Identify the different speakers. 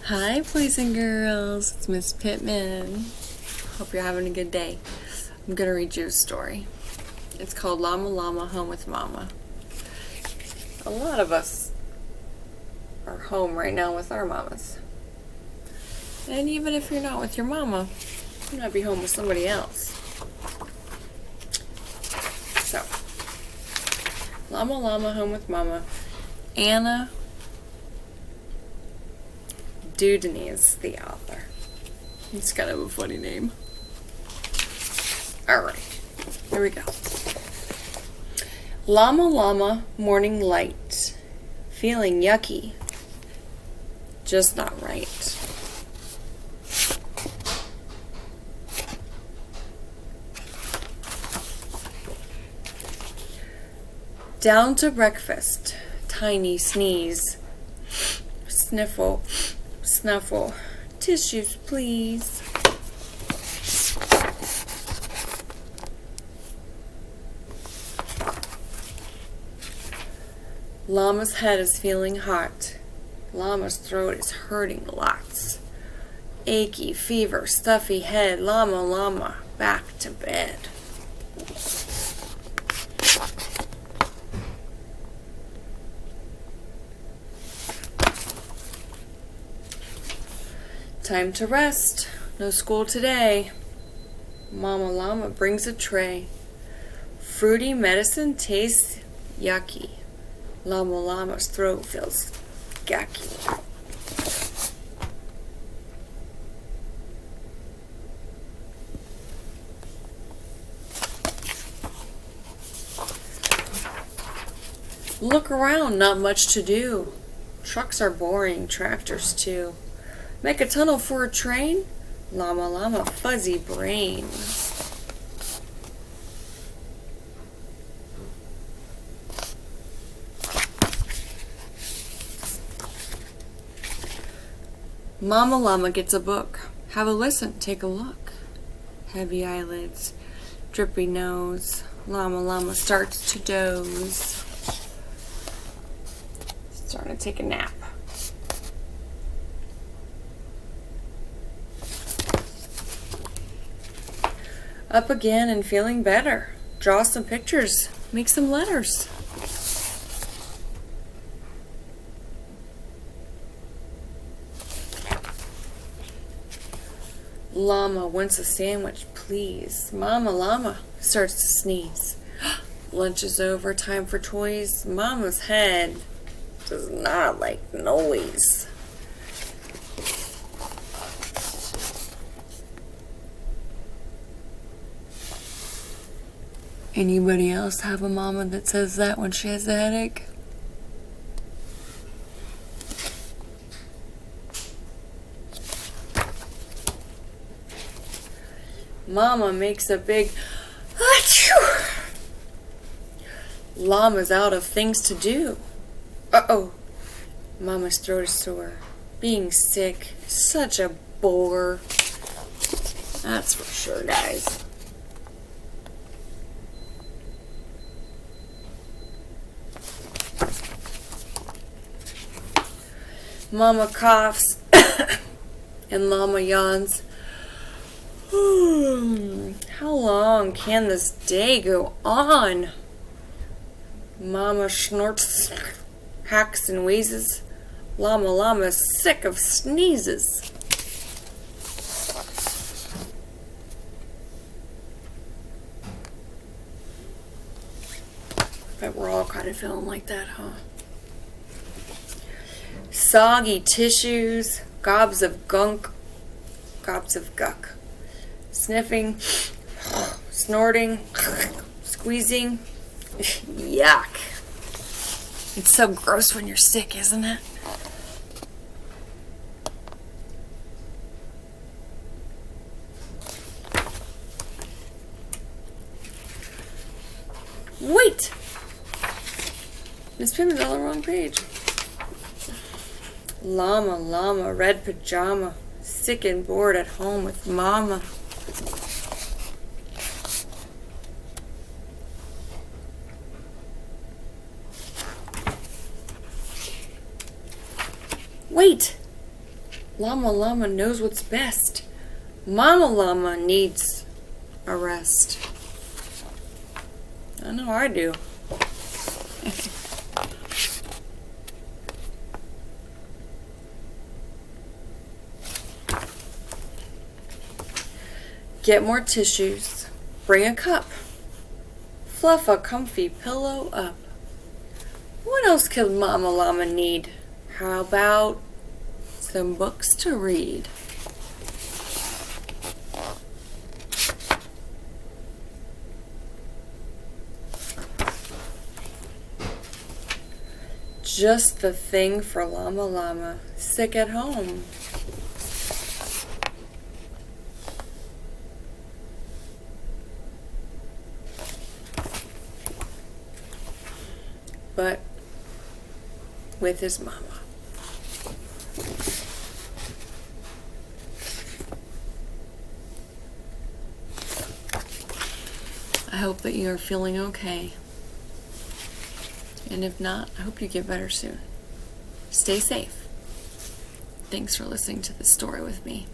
Speaker 1: Hi, boys and girls. It's Miss Pittman. Hope you're having a good day. I'm going to read you a story. It's called Llama, Llama, Home with Mama. A lot of us are home right now with our mamas. And even if you're not with your mama, you might be home with somebody else. So, Llama, Llama, Home with Mama. Anna Dudney is the author. It's kind of a funny name. Alright, here we go. Llama, llama, morning light. Feeling yucky. Just not right. Down to breakfast. Tiny sneeze. Sniffle. Snuffle. Tissues, please. Llama's head is feeling hot. Llama's throat is hurting lots. Achy, fever, stuffy head. Llama, llama, back to bed. Time to rest. No school today. Mama llama brings a tray. Fruity medicine tastes yucky. Llama llama's throat feels gacky. Look around, not much to do. Trucks are boring, tractors too. Make a tunnel for a train? Llama llama fuzzy brain. Mama llama gets a book. Have a listen, take a look. Heavy eyelids, drippy nose. Llama llama starts to doze. Starting to take a nap. Up again and feeling better. Draw some pictures. Make some letters. Llama wants a sandwich, please. Mama llama starts to sneeze. Lunch is over, time for toys. Mama's head does not like noise. Anybody else have a mama that says that when she has a headache? Mama makes a big achoo. Llama's out of things to do. Uh-oh. Mama's throat is sore. Being sick, such a bore. That's for sure, guys. Mama coughs and llama yawns. How long can this day go on? Mama snorts, hacks and wheezes. Llama llama's sick of sneezes. Bet we're all kind of feeling like that, huh? Soggy tissues, gobs of gunk, gobs of guck. Sniffing, snorting, squeezing. Yuck. It's so gross when you're sick, isn't it? Wait! Miss Pittman's on the wrong page. Llama, llama, red pajama, sick and bored at home with mama.
Speaker 2: Wait!
Speaker 1: Llama Llama knows what's best. Mama Llama needs a rest. I know I do. Get more tissues. Bring a cup. Fluff a comfy pillow up. What else could Mama Llama need? How about some books to read? Just the thing for Llama Llama, sick at home. But with his mama. I hope that you are feeling okay. And if not, I hope you get better soon. Stay safe. Thanks for listening to this story with me.